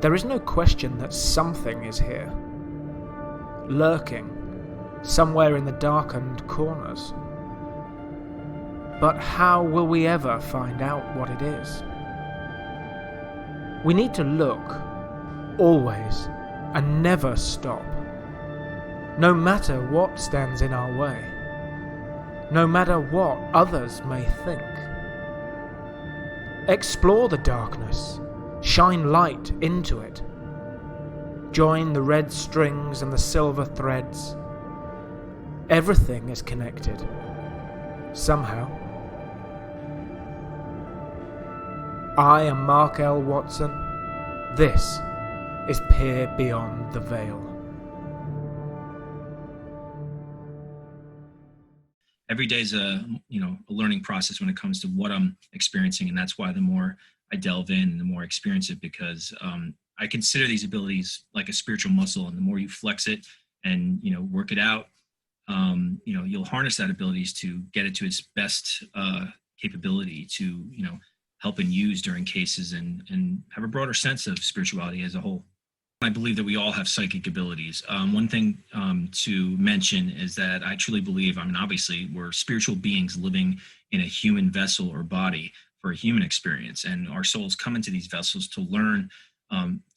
There is no question that something is here, lurking, somewhere in the darkened corners. But how will we ever find out what it is? We need to look, always, and never stop. No matter what stands in our way, no matter what others may think. Explore the darkness, shine light into it. Join the red strings and the silver threads. Everything is connected, somehow. I am Mark L. Watson. This is Peer Beyond the Veil. Every day is a learning process when it comes to what I'm experiencing, and that's why the more I delve in, the more I experience it, because I consider these abilities like a spiritual muscle, and the more you flex it and work it out, you'll harness that abilities to get it to its best capability to help and use during cases and have a broader sense of spirituality as a whole. I believe that we all have psychic abilities. One thing to mention is that I truly believe, obviously, we're spiritual beings living in a human vessel or body for a human experience, and our souls come into these vessels to learn,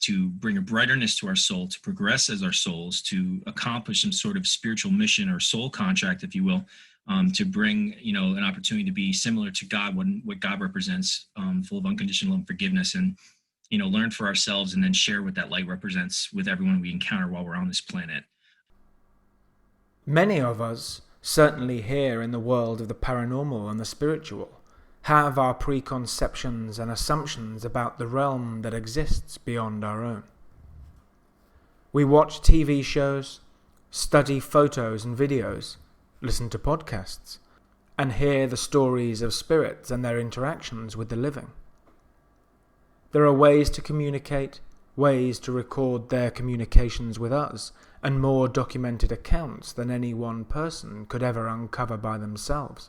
to bring a brightness to our soul, to progress as our souls, to accomplish some sort of spiritual mission or soul contract, if you will, to bring, an opportunity to be similar to God, what God represents, full of unconditional love and forgiveness, and learn for ourselves and then share what that light represents with everyone we encounter while we're on this planet. Many of us, certainly here in the world of the paranormal and the spiritual, have our preconceptions and assumptions about the realm that exists beyond our own. We watch TV shows, study photos and videos, listen to podcasts, and hear the stories of spirits and their interactions with the living. There are ways to communicate, ways to record their communications with us, and more documented accounts than any one person could ever uncover by themselves.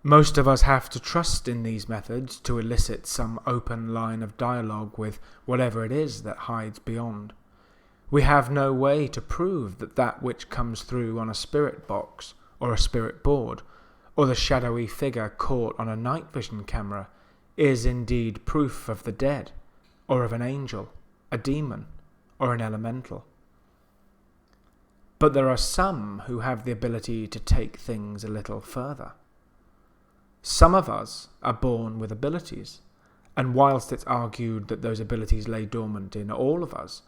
Most of us have to trust in these methods to elicit some open line of dialogue with whatever it is that hides beyond. We have no way to prove that which comes through on a spirit box or a spirit board, or the shadowy figure caught on a night vision camera, is indeed proof of the dead, or of an angel, a demon, or an elemental. But there are some who have the ability to take things a little further. Some of us are born with abilities, and whilst it's argued that those abilities lay dormant in all of us,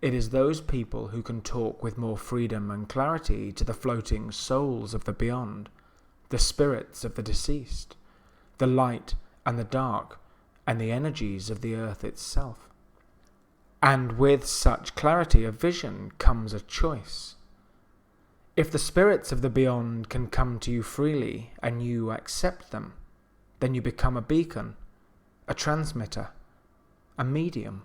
it is those people who can talk with more freedom and clarity to the floating souls of the beyond, the spirits of the deceased, the light and the dark, and the energies of the earth itself. And with such clarity of vision comes a choice. If the spirits of the beyond can come to you freely and you accept them, then you become a beacon, a transmitter, a medium.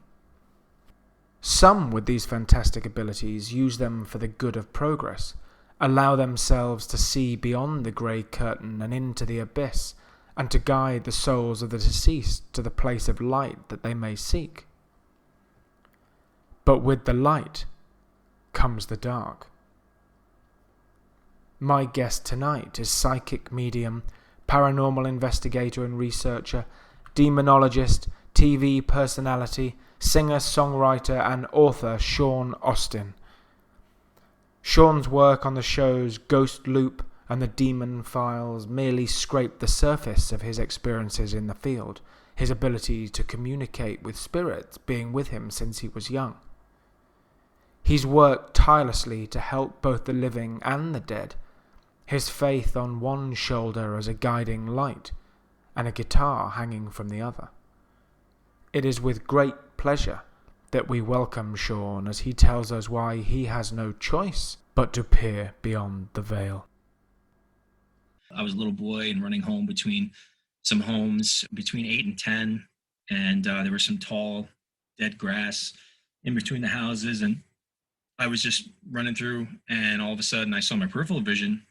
Some with these fantastic abilities use them for the good of progress, allow themselves to see beyond the grey curtain and into the abyss, and to guide the souls of the deceased to the place of light that they may seek. But with the light comes the dark. My guest tonight is psychic medium, paranormal investigator and researcher, demonologist, TV personality, singer-songwriter and author Sean Austin. Sean's work on the shows Ghost Loop and the Demon Files merely scrape the surface of his experiences in the field, his ability to communicate with spirits being with him since he was young. He's worked tirelessly to help both the living and the dead, his faith on one shoulder as a guiding light, and a guitar hanging from the other. It is with great pleasure that we welcome Sean as he tells us why he has no choice but to peer beyond the veil. I was a little boy and running home between some homes between 8 and 10, and there was some tall, dead grass in between the houses, and I was just running through, and all of a sudden I saw my peripheral vision,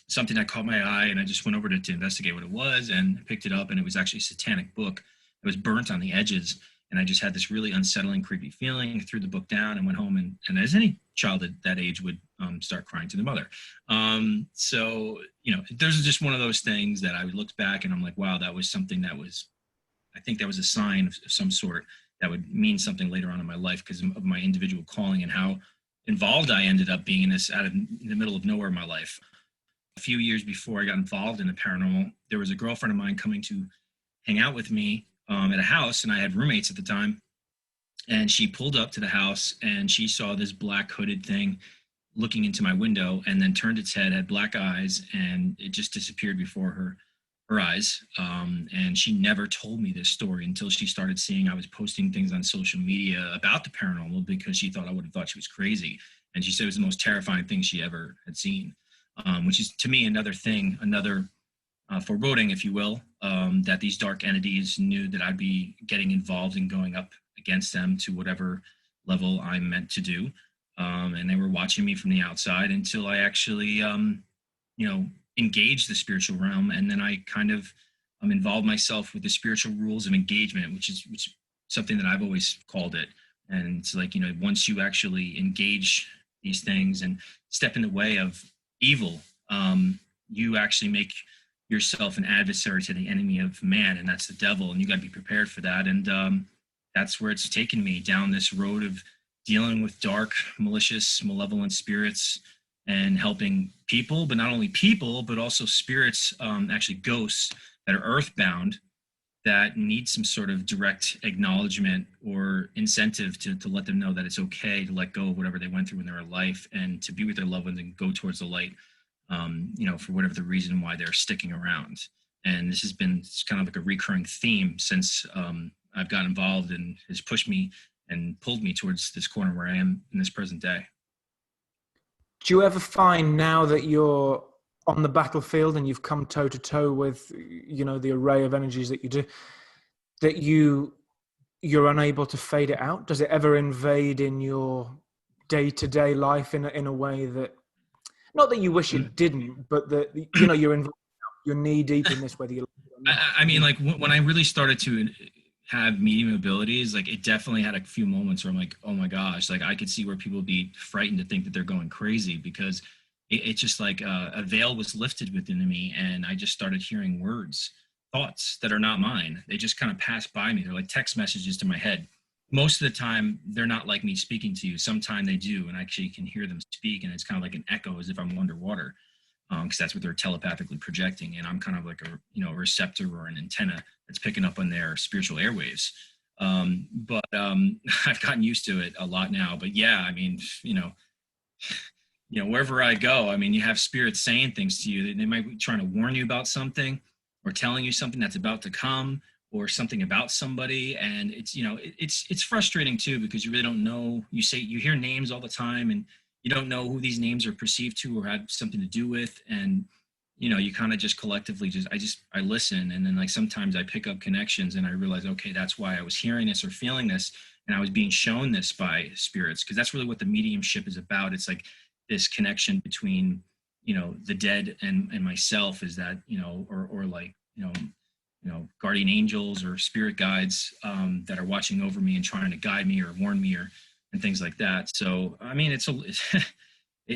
something that caught my eye, and I just went over to investigate what it was, and picked it up, and it was actually a satanic book. It was burnt on the edges, And I just had this really unsettling, creepy feeling, threw the book down and went home. And as any child at that age would, start crying to their mother. So, there's just one of those things that I looked back and I'm like, wow, that was something I think that was a sign of some sort that would mean something later on in my life because of my individual calling and how involved I ended up being in this in the middle of nowhere in my life. A few years before I got involved in the paranormal, there was a girlfriend of mine coming to hang out with me at a house, and I had roommates at the time. And she pulled up to the house and she saw this black hooded thing looking into my window, and then turned its head, had black eyes, and it just disappeared before her eyes. And she never told me this story until she started seeing I was posting things on social media about the paranormal, because she thought I would have thought she was crazy. And she said it was the most terrifying thing she ever had seen, which is to me another foreboding, if you will, that these dark entities knew that I'd be getting involved and going up against them to whatever level I'm meant to do. And they were watching me from the outside until I actually, engaged the spiritual realm. And then I kind of involved myself with the spiritual rules of engagement, which is something that I've always called it. And it's like, once you actually engage these things and step in the way of evil, you actually make yourself an adversary to the enemy of man, and that's the devil, and you got to be prepared for that. And that's where it's taken me, down this road of dealing with dark, malicious, malevolent spirits and helping people, but not only people, but also spirits, actually ghosts that are earthbound, that need some sort of direct acknowledgement or incentive to let them know that it's okay to let go of whatever they went through in their life and to be with their loved ones and go towards the light, for whatever the reason why they're sticking around. And this has been kind of like a recurring theme since I've gotten involved, and has pushed me and pulled me towards this corner where I am in this present day. Do you ever find, now that you're on the battlefield and you've come toe to toe with, the array of energies that you do, that you're unable to fade it out? Does it ever invade in your day-to-day life in a way that, not that you wish it didn't, but that, you're involved, you're knee deep in this, whether you like it or not? I mean, like when I really started to have medium abilities, like it definitely had a few moments where I'm like, oh my gosh, like I could see where people would be frightened to think that they're going crazy, because it's just like a veil was lifted within me, and I just started hearing words, thoughts that are not mine. They just kind of pass by me. They're like text messages to my head. Most of the time, they're not like me speaking to you. Sometimes they do, and I actually can hear them speak, and it's kind of like an echo, as if I'm underwater, because that's what they're telepathically projecting, and I'm kind of like a receptor or an antenna that's picking up on their spiritual airwaves. But I've gotten used to it a lot now. But yeah, I mean, wherever I go, I mean, you have spirits saying things to you. They might be trying to warn you about something, or telling you something that's about to come, or something about somebody. And it's, it's frustrating too, because you really don't know. You hear names all the time, and you don't know who these names are perceived to or have something to do with. And, you kind of just collectively I listen. And then like sometimes I pick up connections and I realize, okay, that's why I was hearing this or feeling this. And I was being shown this by spirits, because that's really what the mediumship is about. It's like this connection between, the dead and myself, is that, or like, guardian angels or spirit guides that are watching over me and trying to guide me or warn me and things like that. So, I mean, it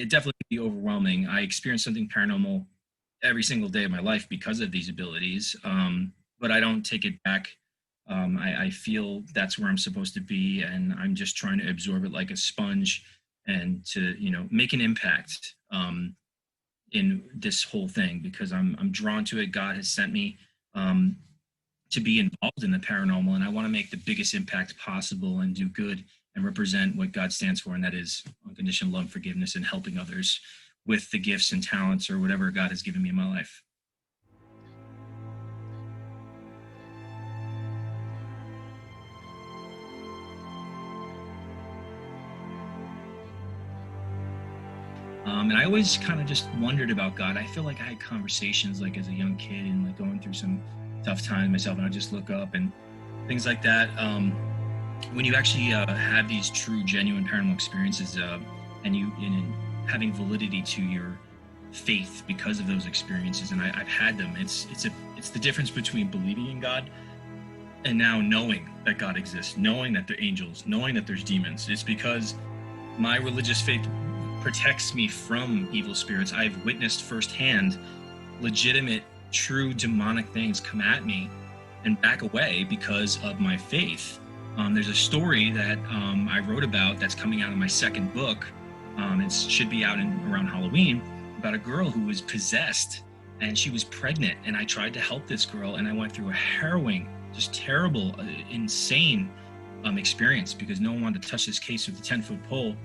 definitely can be overwhelming. I experience something paranormal every single day of my life because of these abilities, but I don't take it back. I feel that's where I'm supposed to be, and I'm just trying to absorb it like a sponge and to, make an impact in this whole thing, because I'm drawn to it. God has sent me to be involved in the paranormal, and I want to make the biggest impact possible and do good and represent what God stands for, and that is unconditional love, forgiveness, and helping others with the gifts and talents or whatever God has given me in my life. And I always kind of just wondered about God. I feel like I had conversations like as a young kid and like going through some tough times myself, and I just look up and things like that. When you actually have these true, genuine paranormal experiences, and having validity to your faith because of those experiences, and I've had them. It's the difference between believing in God and now knowing that God exists, knowing that there are angels, knowing that there's demons. It's because my religious faith protects me from evil spirits. I've witnessed firsthand legitimate, true demonic things come at me and back away because of my faith. There's a story that I wrote about that's coming out in my second book. It should be out around Halloween, about a girl who was possessed and she was pregnant. And I tried to help this girl, and I went through a harrowing, just terrible, insane experience because no one wanted to touch this case with a 10-foot pole.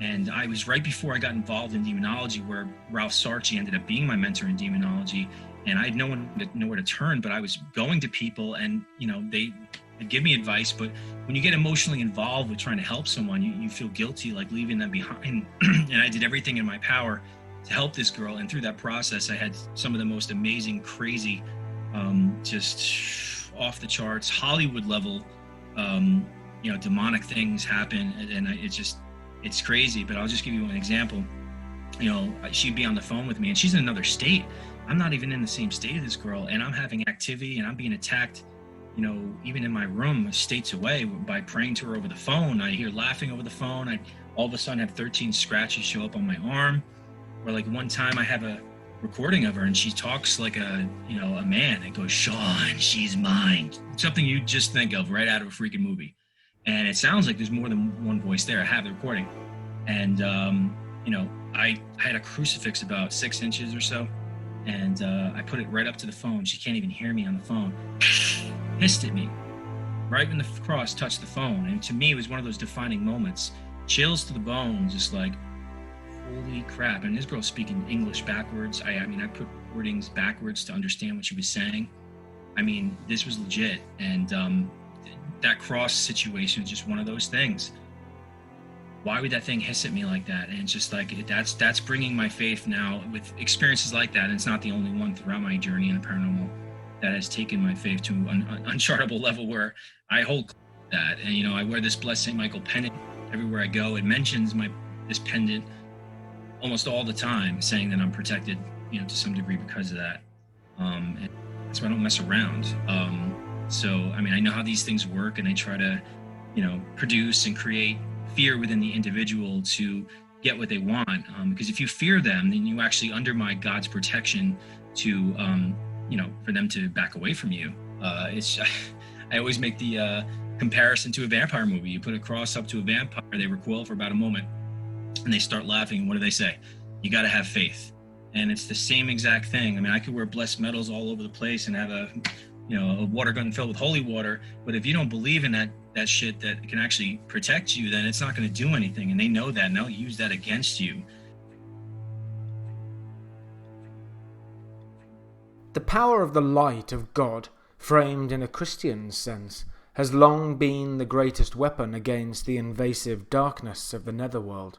And I was right before I got involved in demonology, where Ralph Sarchi ended up being my mentor in demonology. And I had nowhere to turn, but I was going to people, and they'd give me advice. But when you get emotionally involved with trying to help someone, you feel guilty, like leaving them behind. And I did everything in my power to help this girl. And through that process, I had some of the most amazing, crazy, just off the charts, Hollywood level, demonic things happen. And it's crazy. But I'll just give you an example. She'd be on the phone with me, and she's in another state. I'm not even in the same state as this girl, and I'm having activity, and I'm being attacked, even in my room, states away, by praying to her over the phone. I hear laughing over the phone. I all of a sudden have 13 scratches show up on my arm. Or like one time I have a recording of her, and she talks like a man, and goes, "Sean, she's mine." Something you just think of right out of a freaking movie. And it sounds like there's more than one voice there. I have the recording. And, I had a crucifix about 6 inches or so. And I put it right up to the phone. She can't even hear me on the phone. Hissed at me right when the cross touched the phone. And to me, it was one of those defining moments. Chills to the bone, just like, holy crap. And this girl's speaking English backwards. I put wordings backwards to understand what she was saying. This was legit. And that cross situation is just one of those things. Why would that thing hiss at me like that? And it's just like, that's bringing my faith now with experiences like that. And it's not the only one throughout my journey in the paranormal that has taken my faith to an unchartable level where I hold that. And, I wear this Blessed St. Michael pendant everywhere I go. It mentions this pendant almost all the time, saying that I'm protected, to some degree because of that. And that's why I don't mess around. I know how these things work, and I try to, produce and create fear within the individual to get what they want. Because if you fear them, then you actually undermine God's protection to, for them to back away from you. I always make the comparison to a vampire movie. You put a cross up to a vampire, they recoil for about a moment, and they start laughing. And what do they say? You got to have faith. And it's the same exact thing. I could wear blessed medals all over the place and have a water gun filled with holy water. But if you don't believe in that shit that can actually protect you, then it's not going to do anything. And they know that, and they'll use that against you. The power of the light of God, framed in a Christian sense, has long been the greatest weapon against the invasive darkness of the netherworld.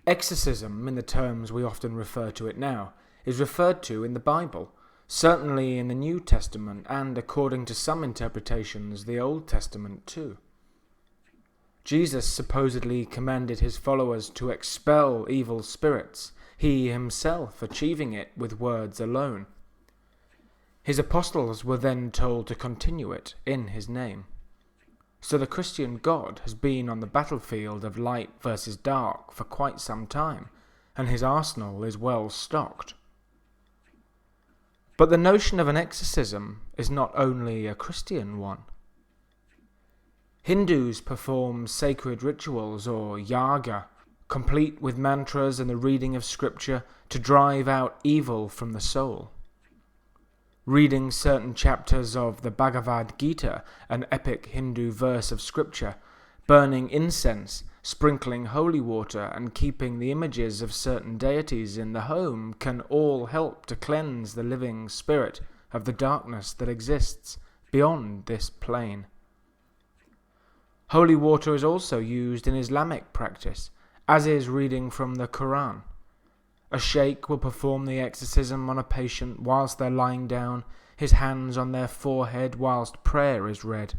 Exorcism, in the terms we often refer to it now, is referred to in the Bible, certainly in the New Testament, and according to some interpretations, the Old Testament too. Jesus supposedly commanded his followers to expel evil spirits, he himself achieving it with words alone. His apostles were then told to continue it in his name. So the Christian God has been on the battlefield of light versus dark for quite some time, and his arsenal is well stocked. But the notion of an exorcism is not only a Christian one. Hindus perform sacred rituals or yaga, complete with mantras and the reading of scripture to drive out evil from the soul. Reading certain chapters of the Bhagavad Gita, an epic Hindu verse of scripture, burning incense, sprinkling holy water, and keeping the images of certain deities in the home can all help to cleanse the living spirit of the darkness that exists beyond this plane. Holy water is also used in Islamic practice, as is reading from the Quran. A sheikh will perform the exorcism on a patient whilst they're lying down, his hands on their forehead whilst prayer is read.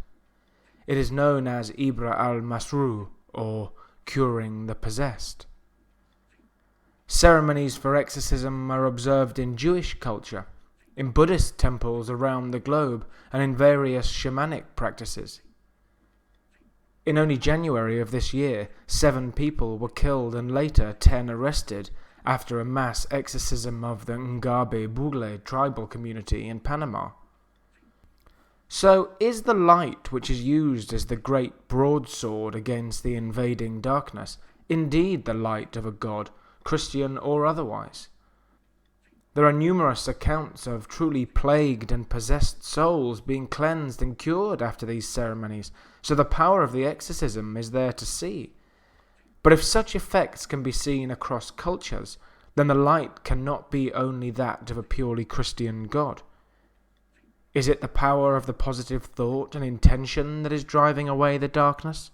It is known as Ibra al-Masru, or curing the possessed. Ceremonies for exorcism are observed in Jewish culture, in Buddhist temples around the globe, and in various shamanic practices. In only January of this year, 7 people were killed and later 10 arrested after a mass exorcism of the Ngabe-Bugle tribal community in Panama. So, is the light which is used as the great broadsword against the invading darkness indeed the light of a god, Christian or otherwise? There are numerous accounts of truly plagued and possessed souls being cleansed and cured after these ceremonies, so the power of the exorcism is there to see. But if such effects can be seen across cultures, then the light cannot be only that of a purely Christian God. Is it the power of the positive thought and intention that is driving away the darkness?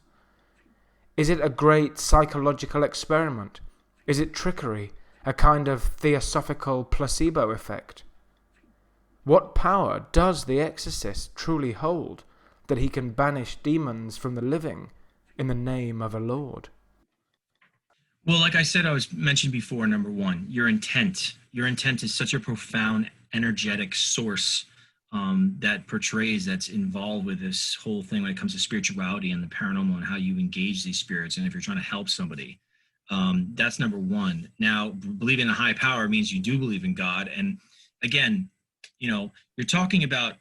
Is it a great psychological experiment? Is it trickery, a kind of theosophical placebo effect? What power does the exorcist truly hold that he can banish demons from the living in the name of a Lord? Well, like I said, I was mentioned before, number one, your intent. Your intent is such a profound, energetic source that portrays, that's involved with this whole thing when it comes to spirituality and the paranormal and how you engage these spirits. And if you're trying to help somebody, that's number one. Now, believing in a high power means you do believe in God. And again, you're talking about,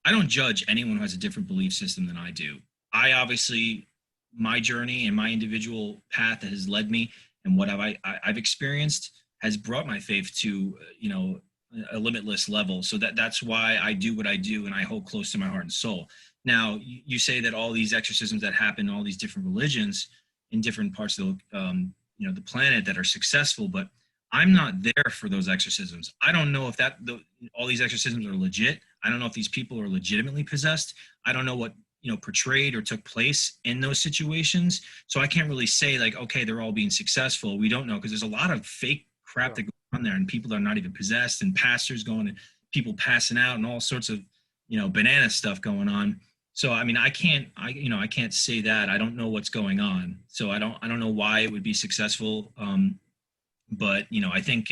I don't judge anyone who has a different belief system than I do. I obviously, my journey and my individual path that has led me and what I've experienced has brought my faith to, a limitless level. So that's why I do what I do, and I hold close to my heart and soul. Now, you say that all these exorcisms that happen in all these different religions in different parts of the planet that are successful, but I'm not there for those exorcisms. I don't know if all these exorcisms are legit. I don't know if these people are legitimately possessed. I don't know what portrayed or took place in those situations. So I can't really say like, okay, they're all being successful. We don't know, because there's a lot of fake crap that goes on there, and people that are not even possessed, and pastors going and people passing out and all sorts of banana stuff going on. So I mean, I can't say that. I don't know what's going on. So I don't know why it would be successful. But I think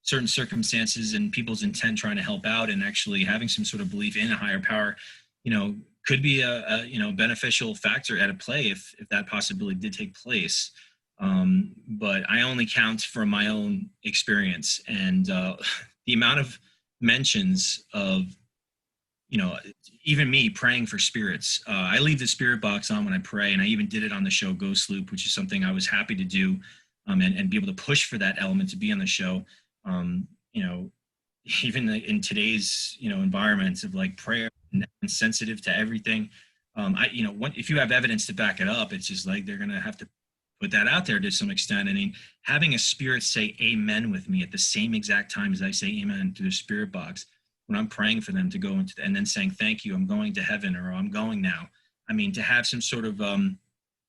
certain circumstances and people's intent trying to help out and actually having some sort of belief in a higher power, could be a beneficial factor at a play if that possibility did take place. But I only count from my own experience, and the amount of mentions of even me praying for spirits. I leave the spirit box on when I pray, and I even did it on the show Ghost Loop, which is something I was happy to do, and be able to push for that element to be on the show. Even in today's environments of like prayer and sensitive to everything. If you have evidence to back it up, it's just like they're gonna have to put that out there to some extent. I mean, having a spirit say amen with me at the same exact time as I say amen through the spirit box when I'm praying for them to go into, and then saying thank you, I'm going to heaven, or I'm going now. I mean, to have some sort of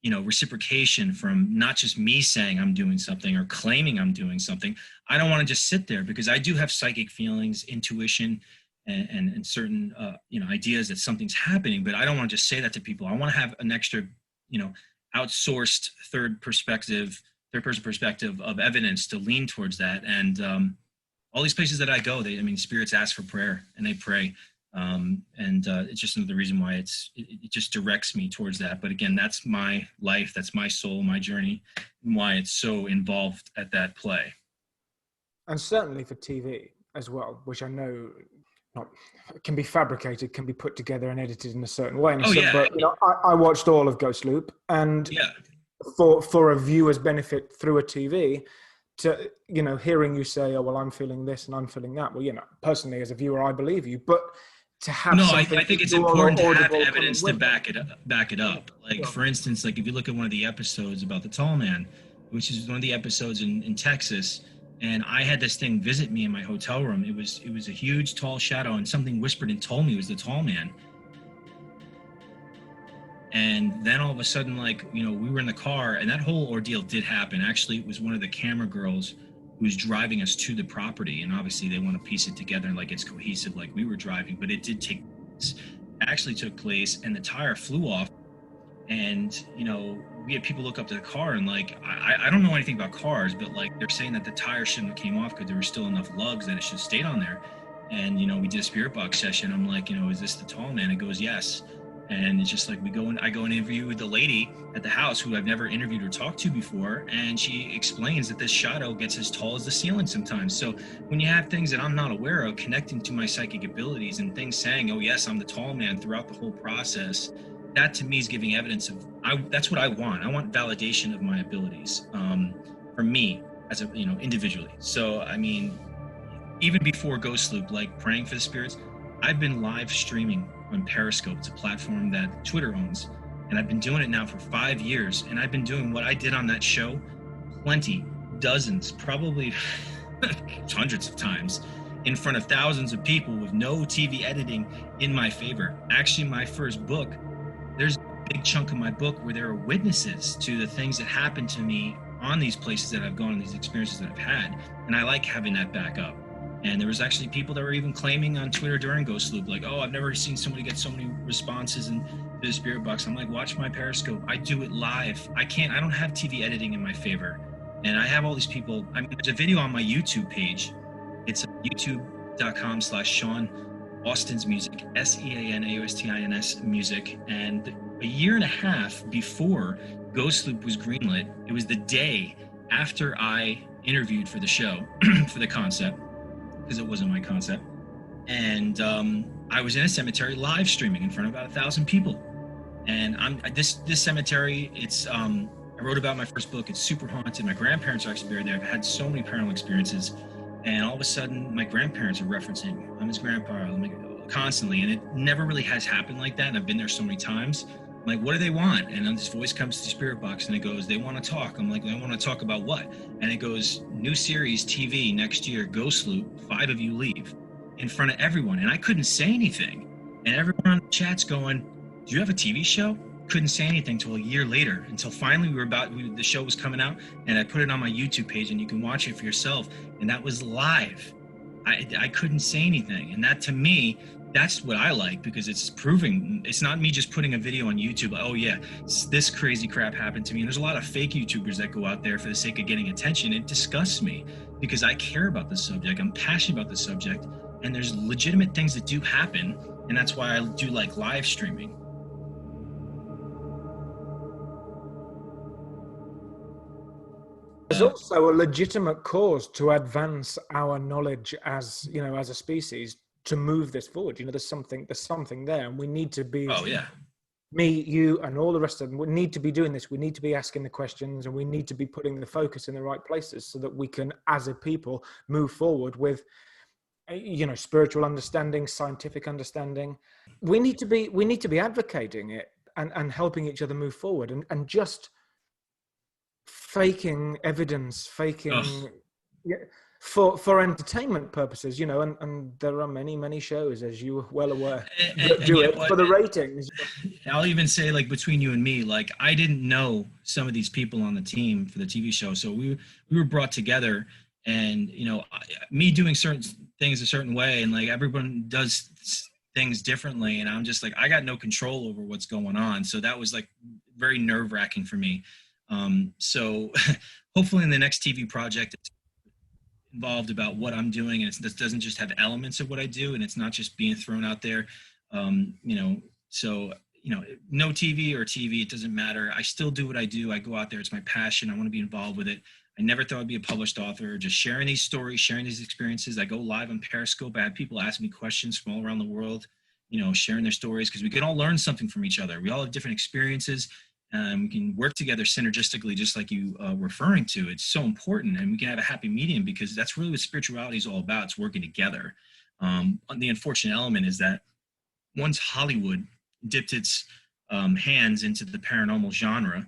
reciprocation from not just me saying I'm doing something or claiming I'm doing something. I don't want to just sit there, because I do have psychic feelings, intuition, and certain ideas that something's happening, but I don't want to just say that to people. I want to have an extra outsourced third person perspective of evidence to lean towards that. And all these places that I go, spirits ask for prayer and they pray. It's just another reason why it just directs me towards that. But again, that's my life, that's my soul, my journey, and why it's so involved at that play. And certainly for TV as well, which I know can be fabricated, can be put together and edited in a certain way. But I watched all of Ghost Loop, and for a viewer's benefit through a TV, to hearing you say, oh well, I'm feeling this and I'm feeling that. Well, personally as a viewer, I believe you, but to have I think it's important to have evidence to back it up. Like for instance, like if you look at one of the episodes about the tall man, which is one of the episodes in Texas, and I had this thing visit me in my hotel room. It was a huge tall shadow, and something whispered and told me it was the tall man. And then all of a sudden, we were in the car, and that whole ordeal did happen. Actually, it was one of the camera girls who was driving us to the property, and obviously they want to piece it together and it's cohesive, like we were driving, but it did take place. It actually took place, and the tire flew off. And we had people look up to the car, and I don't know anything about cars, but they're saying that the tire shouldn't have came off because there were still enough lugs that it should have stayed on there. And, we did a spirit box session. I'm like, is this the tall man? It goes, yes. And it's just like I go and interview with the lady at the house who I've never interviewed or talked to before. And she explains that this shadow gets as tall as the ceiling sometimes. So when you have things that I'm not aware of connecting to my psychic abilities and things saying, oh, yes, I'm the tall man throughout the whole process, that to me is giving evidence of, that's what I want. I want validation of my abilities for me as a, individually. So, I mean, even before Ghost Loop, like praying for the spirits, I've been live streaming on Periscope. It's a platform that Twitter owns. And I've been doing it now for 5 years. And I've been doing what I did on that show plenty, dozens, probably hundreds of times in front of thousands of people with no TV editing in my favor. Actually, my first book, there's a big chunk of my book where there are witnesses to the things that happened to me on these places that I've gone, these experiences that I've had. And I like having that back up. And there was actually people that were even claiming on Twitter during Ghost Loop, like, oh, I've never seen somebody get so many responses in the spirit box. I'm like, watch my Periscope. I do it live. I don't have TV editing in my favor. And I have all these people. I mean, there's a video on my YouTube page. It's youtube.com/Sean Austin's Music, SeanAustins music. And a year and a half before Ghost Loop was greenlit, it was the day after I interviewed for the show, for the concept, because it wasn't my concept. And I was in a cemetery live streaming in front of about 1,000 people. And this cemetery, it's I wrote about my first book. It's super haunted. My grandparents are actually buried there. I've had so many paranormal experiences. And all of a sudden, my grandparents are referencing, I'm his grandpa, constantly. And it never really has happened like that. And I've been there so many times. I'm like, what do they want? And then this voice comes to the spirit box and it goes, they want to talk. I'm like, they want to talk about what? And it goes, new series, TV, next year, Ghost Loop, 5 of you leave, in front of everyone. And I couldn't say anything. And everyone on the chat's going, do you have a TV show? Couldn't say anything until a year later, until finally the show was coming out, and I put it on my YouTube page and you can watch it for yourself. And that was live. I couldn't say anything. And that, to me, that's what I like, because it's proving, it's not me just putting a video on YouTube, oh yeah, this crazy crap happened to me. And there's a lot of fake YouTubers that go out there for the sake of getting attention. It disgusts me because I care about the subject. I'm passionate about the subject, and there's legitimate things that do happen. And that's why I do like live streaming. There's also a legitimate cause to advance our knowledge as a species, to move this forward. There's something there, and we need to be, me, you, and all the rest of them, we need to be doing this. We need to be asking the questions, and we need to be putting the focus in the right places so that we can, as a people, move forward with, spiritual understanding, scientific understanding. We need to be advocating it and helping each other move forward, and just faking evidence, for entertainment purposes, and there are many shows, as you are well aware, that do it for the ratings. I'll even say, like, between you and me, like, I didn't know some of these people on the team for the TV show, so we were brought together, and me doing certain things a certain way, and like everyone does things differently, and I'm just like, I got no control over what's going on, so that was like very nerve-wracking for me. So hopefully in the next TV project, it's involved about what I'm doing, and it doesn't just have elements of what I do, and it's not just being thrown out there. So, no TV or TV, it doesn't matter. I still do what I do. I go out there. It's my passion. I want to be involved with it. I never thought I'd be a published author, just sharing these stories, sharing these experiences. I go live on Periscope. I have people ask me questions from all around the world, sharing their stories, because we can all learn something from each other. We all have different experiences. We can work together synergistically, just like you referring to. It's so important, and we can have a happy medium, because that's really what spirituality is all about. It's working together. The unfortunate element is that once Hollywood dipped its hands into the paranormal genre,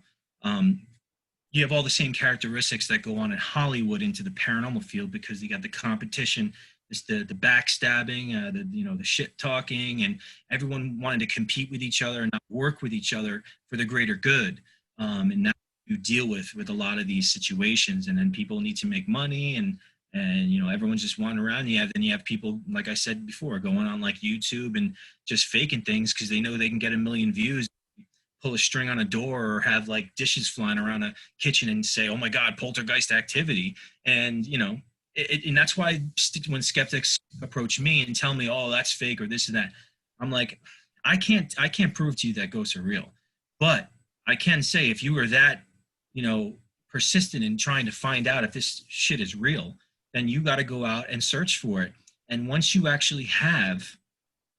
you have all the same characteristics that go on in Hollywood into the paranormal field, because you got the competition, the backstabbing, the shit talking, and everyone wanting to compete with each other and not work with each other for the greater good. And now you deal with a lot of these situations, and then people need to make money, and everyone's just wandering around. Then you have people, like I said before, going on like YouTube and just faking things because they know they can get 1 million views, pull a string on a door, or have like dishes flying around a kitchen and say, oh my God, poltergeist activity. And And that's why when skeptics approach me and tell me, oh, that's fake or this and that, I'm like, I can't prove to you that ghosts are real, but I can say if you are that, you know, persistent in trying to find out if this shit is real, then you got to go out and search for it. And once you actually have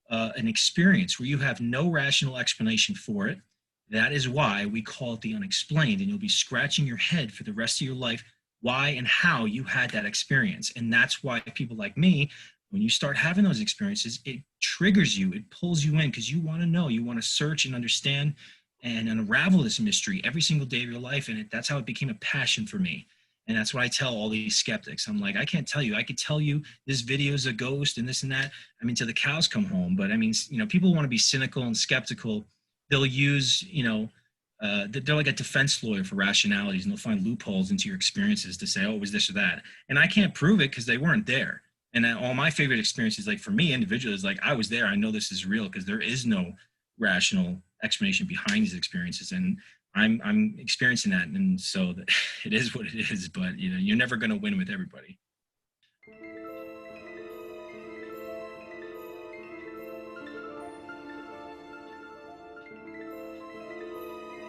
an experience where you have no rational explanation for it, that is why we call it the unexplained. And you'll be scratching your head for the rest of your life why and how you had that experience. And that's why people like me, when you start having those experiences, it triggers you, it pulls you in because you want to know, you want to search and understand and unravel this mystery every single day of your life. And that's how it became a passion for me. And that's what I tell all these skeptics. I'm like, I can't tell you. I could tell you this video is a ghost and this and that. I mean, till the cows come home. But I mean, you know, people want to be cynical and skeptical. They'll use, you know, they're like a defense lawyer for rationalities, and they'll find loopholes into your experiences to say, oh, it was this or that. And I can't prove it because they weren't there. And all my favorite experiences, like for me individually, is like, I was there. I know this is real because there is no rational explanation behind these experiences. And I'm experiencing that. And so it is what it is, but you know, you're never going to win with everybody.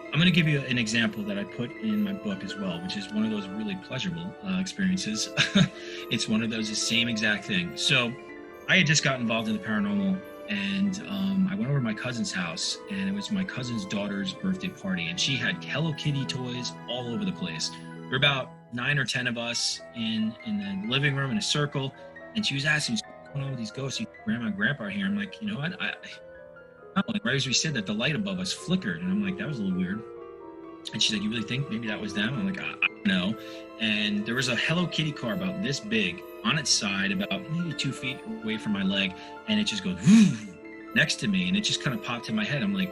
I'm going to give you an example that I put in my book as well, which is one of those really pleasurable experiences. It's one of those, the same exact thing. So I had just got involved in the paranormal, and I went over to my cousin's house, and it was my cousin's daughter's birthday party, and she had Hello Kitty toys all over the place. There were about 9 or 10 of us in the living room in a circle, and she was asking, what's going on with these ghosts? Grandma and grandpa are here. I'm like, you know what? Like right as we said that, the light above us flickered, and I'm like, that was a little weird. And she's like, you really think maybe that was them? I'm like, I don't know. And there was a Hello Kitty car about this big on its side, about maybe 2 feet away from my leg, and it just goes next to me, and it just kind of popped in my head. I'm like,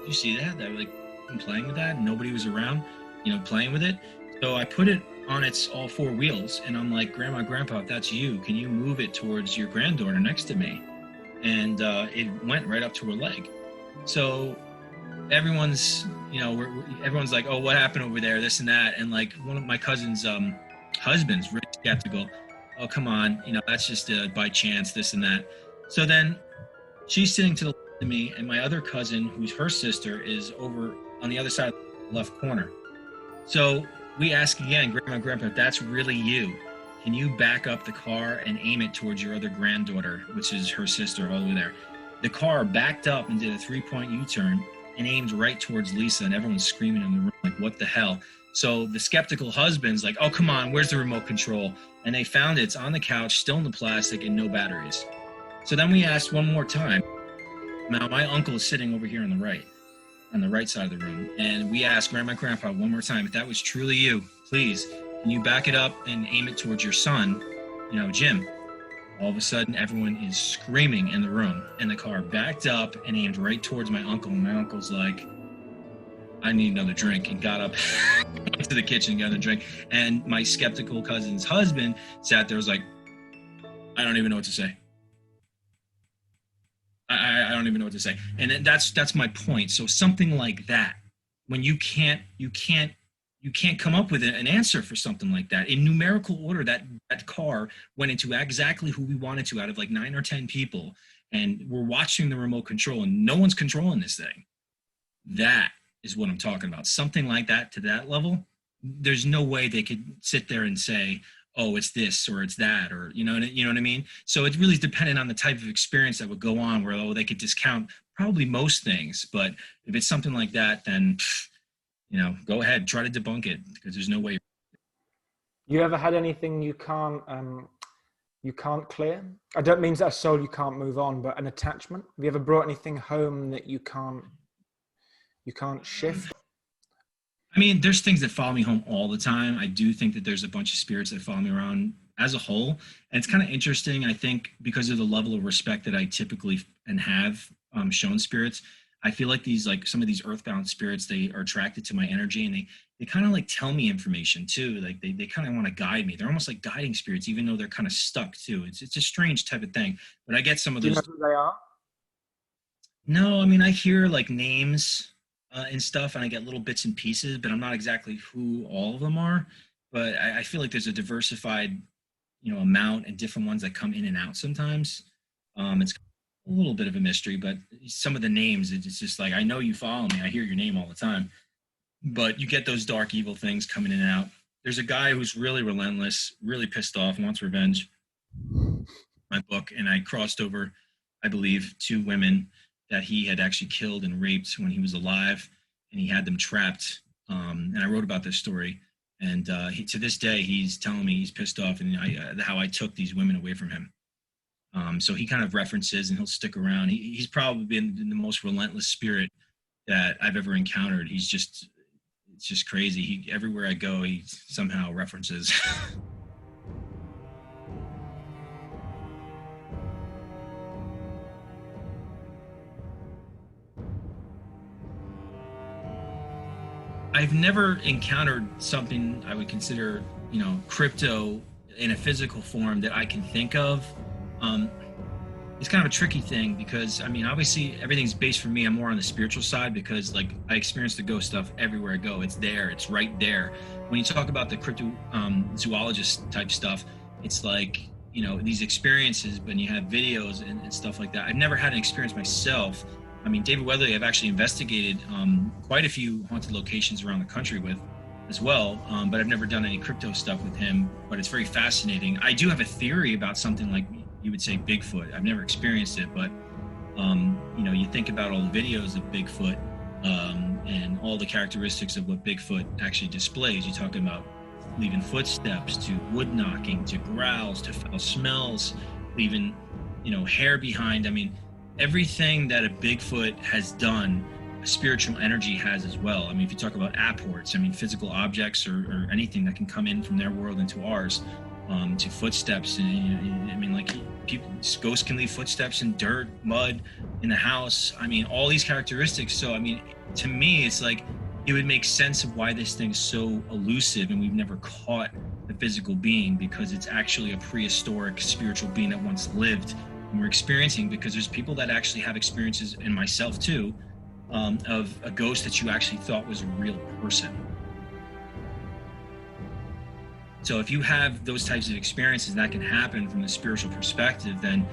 did you see that? I'm like, I'm playing with that, and nobody was around, you know, playing with it. So I put it on its all 4 wheels, and I'm like, Grandma, Grandpa, if that's you, can you move it towards your granddaughter next to me? And it went right up to her leg. So everyone's, you know, everyone's like, oh, what happened over there, this and that. And like one of my cousin's husbands, really skeptical. Oh, come on, you know, that's just by chance, this and that. So then she's sitting to the left of me, and my other cousin, who's her sister, is over on the other side of the left corner. So we ask again, Grandma, Grandpa, if that's really you, can you back up the car and aim it towards your other granddaughter, which is her sister, all the way there? The car backed up and did a 3-point U-turn and aimed right towards Lisa, and everyone's screaming in the room, like, what the hell? So the skeptical husband's like, oh, come on, where's the remote control? And they found it's on the couch, still in the plastic, and no batteries. So then we asked one more time. Now, my uncle is sitting over here on the right side of the room, and we asked Grandma and Grandpa one more time, if that was truly you, please, can you back it up and aim it towards your son, you know, Jim? All of a sudden, everyone is screaming in the room, and the car backed up and aimed right towards my uncle. And my uncle's like, I need another drink, and got up to the kitchen and got another drink. And my skeptical cousin's husband sat there, was like, I don't even know what to say. I don't even know what to say. And that's my point. So something like that, when you can't come up with an answer for something like that. In numerical order, that car went into exactly who we wanted to out of like 9 or 10 people. And we're watching the remote control, and no one's controlling this thing. That is what I'm talking about. Something like that, to that level, there's no way they could sit there and say, oh, it's this or it's that, or you know what I mean? So it really is dependent on the type of experience that would go on, where they could discount probably most things. But if it's something like that, then you know, go ahead, try to debunk it, because there's no way. You ever had anything you can't clear? I don't mean that a soul you can't move on, but an attachment. Have you ever brought anything home that you can't shift? I mean, there's things that follow me home all the time. I do think that there's a bunch of spirits that follow me around as a whole. And it's kind of interesting, I think, because of the level of respect that I typically and have shown spirits. I feel like some of these earthbound spirits, they are attracted to my energy, and they kind of like tell me information too. Like they kind of want to guide me. They're almost like guiding spirits, even though they're kind of stuck too. It's a strange type of thing. But I get some of those. Do you know who they are? No, I mean, I hear like names and stuff, and I get little bits and pieces, but I'm not exactly who all of them are. But I feel like there's a diversified amount and different ones that come in and out sometimes. It's a little bit of a mystery, but some of the names, it's just like, I know you follow me. I hear your name all the time, but you get those dark, evil things coming in and out. There's a guy who's really relentless, really pissed off, wants revenge. My book, and I crossed over, I believe, 2 women that he had actually killed and raped when he was alive, and he had them trapped. And I wrote about this story. And to this day, he's telling me he's pissed off and how I took these women away from him. So he kind of references, and he'll stick around. He's probably been the most relentless spirit that I've ever encountered. It's just crazy. Everywhere I go, he somehow references. I've never encountered something I would consider, crypto in a physical form that I can think of. It's kind of a tricky thing because, obviously everything's based for me. I'm more on the spiritual side because, like, I experience the ghost stuff everywhere I go. It's there. It's right there. When you talk about the crypto zoologist type stuff, it's like, these experiences, when you have videos and stuff like that. I've never had an experience myself. David Weatherly, I've actually investigated quite a few haunted locations around the country with as well, but I've never done any crypto stuff with him, but it's very fascinating. I do have a theory about something like you would say Bigfoot. I've never experienced it, but you think about all the videos of Bigfoot and all the characteristics of what Bigfoot actually displays. You're talking about leaving footsteps, to wood knocking, to growls, to foul smells, leaving hair behind. Everything that a Bigfoot has done, a spiritual energy has as well. If you talk about apports, physical objects or anything that can come in from their world into ours, to footsteps. And like ghosts can leave footsteps in dirt, mud, in the house. All these characteristics. So, to me, it's like, it would make sense of why this thing's so elusive and we've never caught the physical being, because it's actually a prehistoric spiritual being that once lived. We're experiencing, because there's people that actually have experiences, and myself too, of a ghost that you actually thought was a real person. So if you have those types of experiences that can happen from the spiritual perspective, then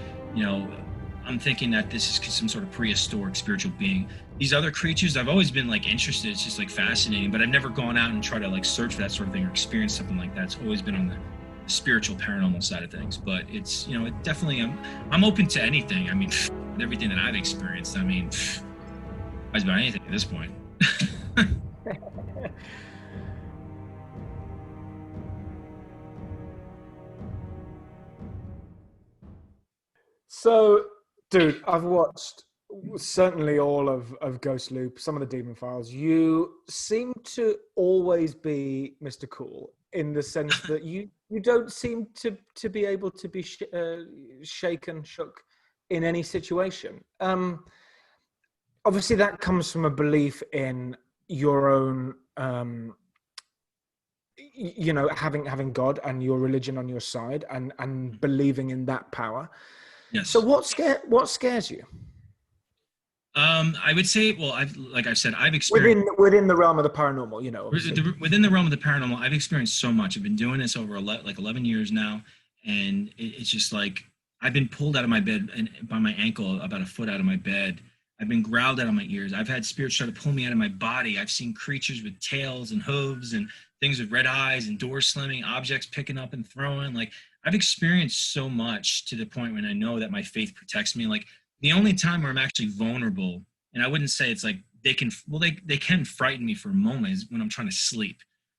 I'm thinking that this is some sort of prehistoric spiritual being. These other creatures, I've always been interested. It's just fascinating, but I've never gone out and tried to search for that sort of thing or experience something like that. It's always been on the spiritual, paranormal side of things. But it's, it definitely, I'm open to anything. With everything that I've experienced, I was about anything at this point. So, dude, I've watched certainly all of Ghost Loop, some of the Demon Files. You seem to always be Mr. Cool, in the sense that you don't seem to be able to be shaken, shook in any situation. Obviously, that comes from a belief in your own, having God and your religion on your side, and believing in that power. Yes. So what scares you? I would say, well, I've said, I've experienced within the realm of the paranormal, within the realm of the paranormal, I've experienced so much. I've been doing this over 11 years now, and it's just like, I've been pulled out of my bed and by my ankle, about a foot out of my bed. I've been growled out of my ears. I've had spirits try to pull me out of my body. I've seen creatures with tails and hooves and things with red eyes and doors slamming, objects picking up and throwing. I've experienced so much, to the point when I know that my faith protects me. The only time where I'm actually vulnerable, and I wouldn't say it's they can frighten me for a moment, is when I'm trying to sleep.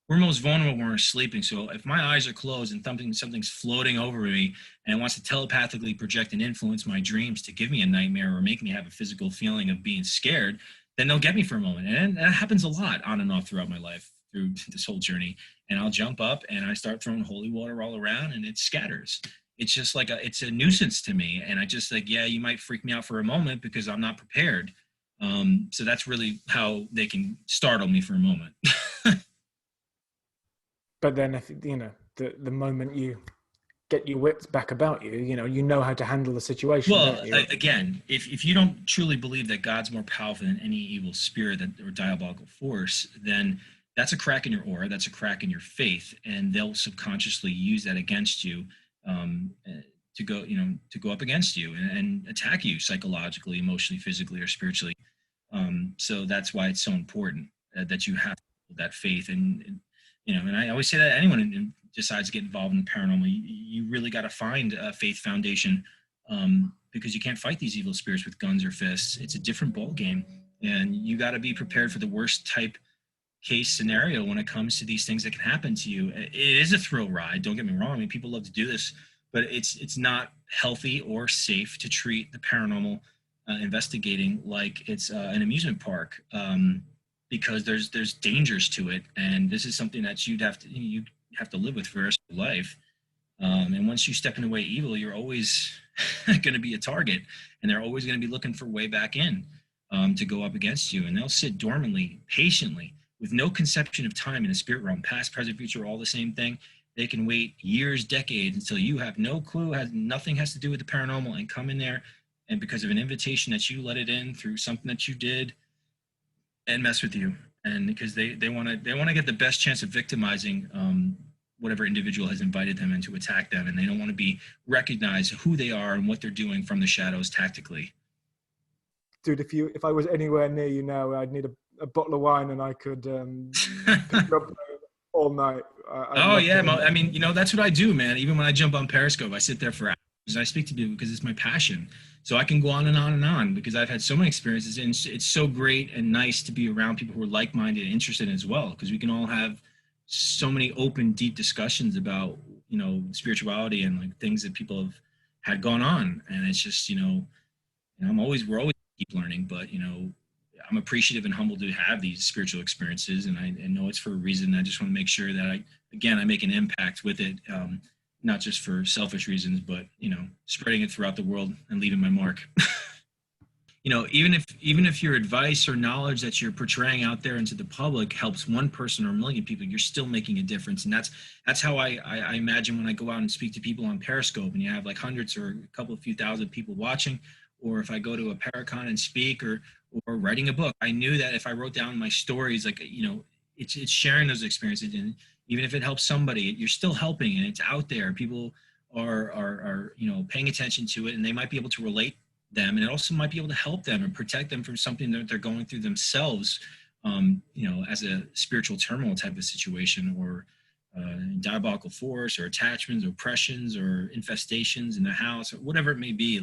We're most vulnerable when we're sleeping. So if my eyes are closed and something's floating over me and it wants to telepathically project and influence my dreams to give me a nightmare or make me have a physical feeling of being scared, then they'll get me for a moment. And that happens a lot on and off throughout my life, through this whole journey. And I'll jump up and I start throwing holy water all around, and it scatters. It's just it's a nuisance to me. And I just yeah, you might freak me out for a moment because I'm not prepared. So that's really how they can startle me for a moment. But then if, the moment you get your wits back about you, you know how to handle the situation. Well, again, if you don't truly believe that God's more powerful than any evil spirit or diabolical force, then that's a crack in your aura. That's a crack in your faith. And they'll subconsciously use that against you to go, to go up against you and attack you psychologically, emotionally, physically, or spiritually. So that's why it's so important that you have that faith. And I always say that anyone decides to get involved in the paranormal, you really got to find a faith foundation, because you can't fight these evil spirits with guns or fists. It's a different ball game, and you got to be prepared for the worst type case scenario when it comes to these things that can happen to you. It is a thrill ride. Don't get me wrong. I mean, people love to do this, but it's not healthy or safe to treat the paranormal investigating like it's an amusement park, because there's dangers to it, and this is something that you have to live with for the rest of your life. And once you step in the way of evil, you're always going to be a target, and they're always going to be looking for way back in, to go up against you. And they'll sit dormantly, patiently, with no conception of time in the spirit realm, past, present, future, all the same thing. They can wait years, decades, until you have no clue, nothing has to do with the paranormal, and come in there, and because of an invitation that you let it in through something that you did, and mess with you. And because they want to get the best chance of victimizing whatever individual has invited them in to attack them, and they don't want to be recognized who they are and what they're doing from the shadows tactically. Dude, if I was anywhere near you now, I'd need a bottle of wine, and I could pick you up all night. I mean, that's what I do, man. Even when I jump on Periscope, I sit there for hours. I speak to people because it's my passion. So I can go on and on and on, because I've had so many experiences, and it's so great and nice to be around people who are like-minded and interested as well, because we can all have so many open, deep discussions about, spirituality and like things that people have had gone on. And it's just, we're always keep learning, but I'm appreciative and humbled to have these spiritual experiences, and I know it's for a reason. I just want to make sure that I make an impact with it, not just for selfish reasons, but spreading it throughout the world and leaving my mark. Even if your advice or knowledge that you're portraying out there into the public helps one person or a million people, you're still making a difference. And that's how I imagine when I go out and speak to people on Periscope, and you have like hundreds or a few thousand people watching, or if I go to a Paracon and speak, or writing a book. I knew that if I wrote down my stories, it's sharing those experiences, and even if it helps somebody, you're still helping, and it's out there. People are paying attention to it, and they might be able to relate them, and it also might be able to help them and protect them from something that they're going through themselves, as a spiritual turmoil type of situation, or diabolical force, or attachments, or oppressions, or infestations in the house, or whatever it may be.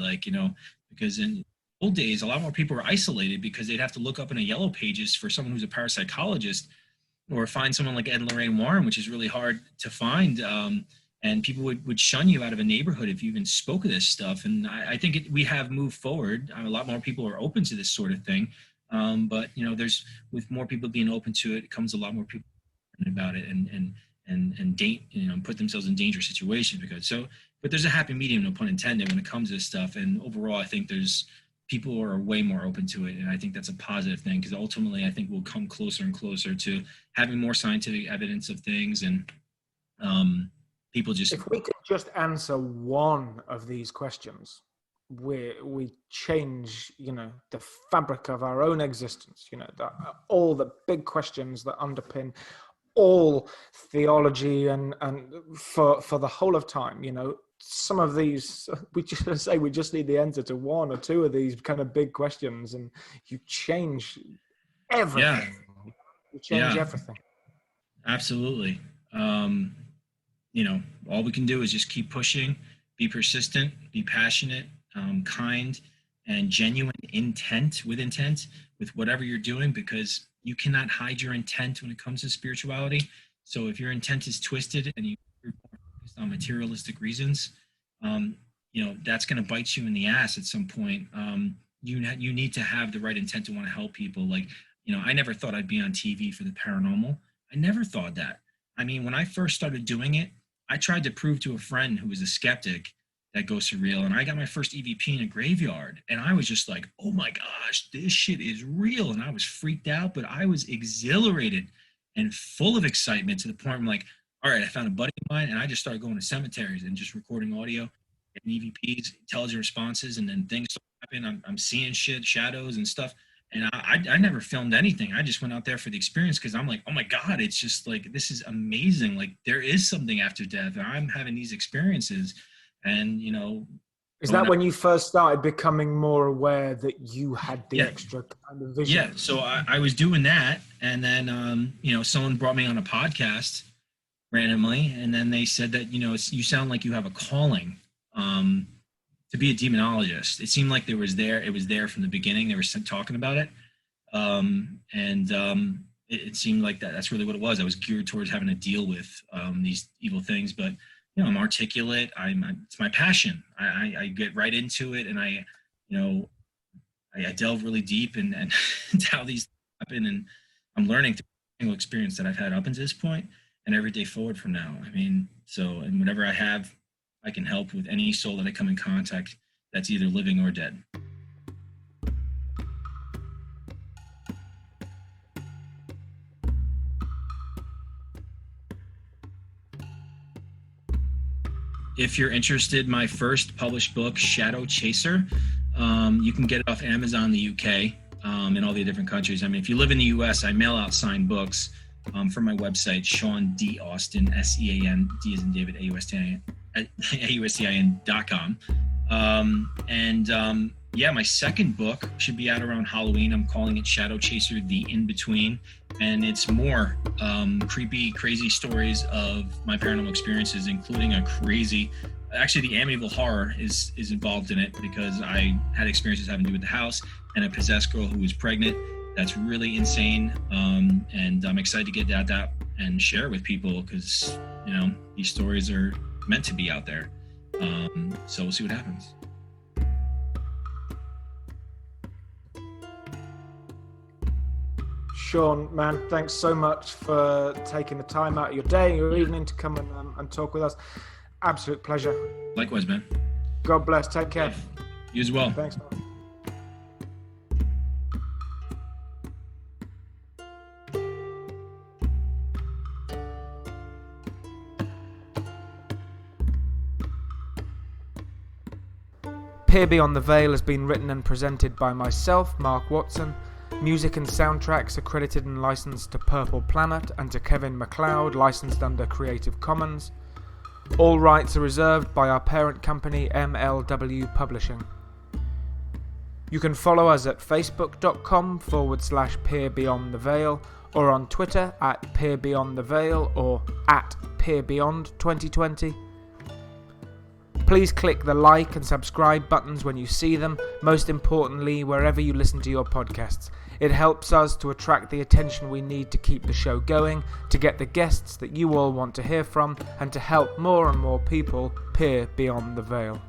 Because in old days, a lot more people were isolated because they'd have to look up in a yellow pages for someone who's a parapsychologist, or find someone like Ed and Lorraine Warren, which is really hard to find. And people would shun you out of a neighborhood if you even spoke of this stuff. And I think we have moved forward. A lot more people are open to this sort of thing. But there's, with more people being open to it, comes a lot more people about it, and put themselves in dangerous situations but there's a happy medium, no pun intended, when it comes to this stuff. And overall, I think people are way more open to it. And I think that's a positive thing, because ultimately I think we'll come closer and closer to having more scientific evidence of things. And people just... If we could just answer one of these questions, we change, the fabric of our own existence, all the big questions that underpin all theology and for the whole of time, some of these, we just need the answer to one or two of these kind of big questions, and you change everything. Yeah. You change everything. Absolutely. All we can do is just keep pushing, be persistent, be passionate, kind, and genuine with whatever you're doing, because you cannot hide your intent when it comes to spirituality. So if your intent is twisted and you're focused on materialistic reasons, that's going to bite you in the ass at some point. You need to have the right intent to want to help people. I never thought I'd be on TV for the paranormal. I never thought that. I mean, when I first started doing it, I tried to prove to a friend who was a skeptic that ghosts are real. And I got my first EVP in a graveyard. And I was just like, oh my gosh, this shit is real. And I was freaked out, but I was exhilarated and full of excitement, to the point where I'm like, all right, I found a buddy of mine, and I just started going to cemeteries and just recording audio, getting EVPs, intelligent responses, and then things happen. I'm seeing shit, shadows and stuff. And I never filmed anything. I just went out there for the experience because I'm like, oh my God, it's just like, this is amazing. Like there is something after death. And I'm having these experiences. And, you know. Is that when you first started becoming more aware that you had the Yeah. extra kind of vision? Yeah. So I was doing that. And then, you know, someone brought me on a podcast randomly. And then they said that, you know, you sound like you have a calling to be a demonologist. It seemed like it was there from the beginning. They were talking about it. It seemed like that's really what it was. I was geared towards having to deal with these evil things, but you know, I'm articulate. It's my passion. I get right into it, and I delve really deep and into how these happen, and I'm learning through every single experience that I've had up until this point and every day forward from now. I mean, and whatever I have, I can help with any soul that I come in contact that's either living or dead. If you're interested, my first published book, Shadow Chaser, you can get it off Amazon in the UK and all the different countries. I mean, if you live in the US, I mail out signed books from my website, Sean D. Austin, SEAN, D as in David, AUSTIN.com. Yeah, my second book should be out around Halloween. I'm calling it Shadow Chaser, The In-Between. And it's more creepy, crazy stories of my paranormal experiences, including actually the Amityville Horror is involved in it because I had experiences having to do with the house and a possessed girl who was pregnant. That's really insane. And I'm excited to get that out and share it with people because, you know, these stories are meant to be out there. So we'll see what happens. Sean, man, thanks so much for taking the time out of your day or evening to come and talk with us. Absolute pleasure. Likewise, man. God bless. Take care. You as well. Thanks, man. Peer Beyond the Veil has been written and presented by myself, Mark Watson. Music and soundtracks are credited and licensed to Purple Planet and to Kevin MacLeod, licensed under Creative Commons. All rights are reserved by our parent company, MLW Publishing. You can follow us at facebook.com/Peer Beyond the Veil or on Twitter at Peer Beyond the Veil or at Peer Beyond 2020. Please click the like and subscribe buttons when you see them, most importantly wherever you listen to your podcasts. It helps us to attract the attention we need to keep the show going, to get the guests that you all want to hear from, and to help more and more people peer beyond the veil.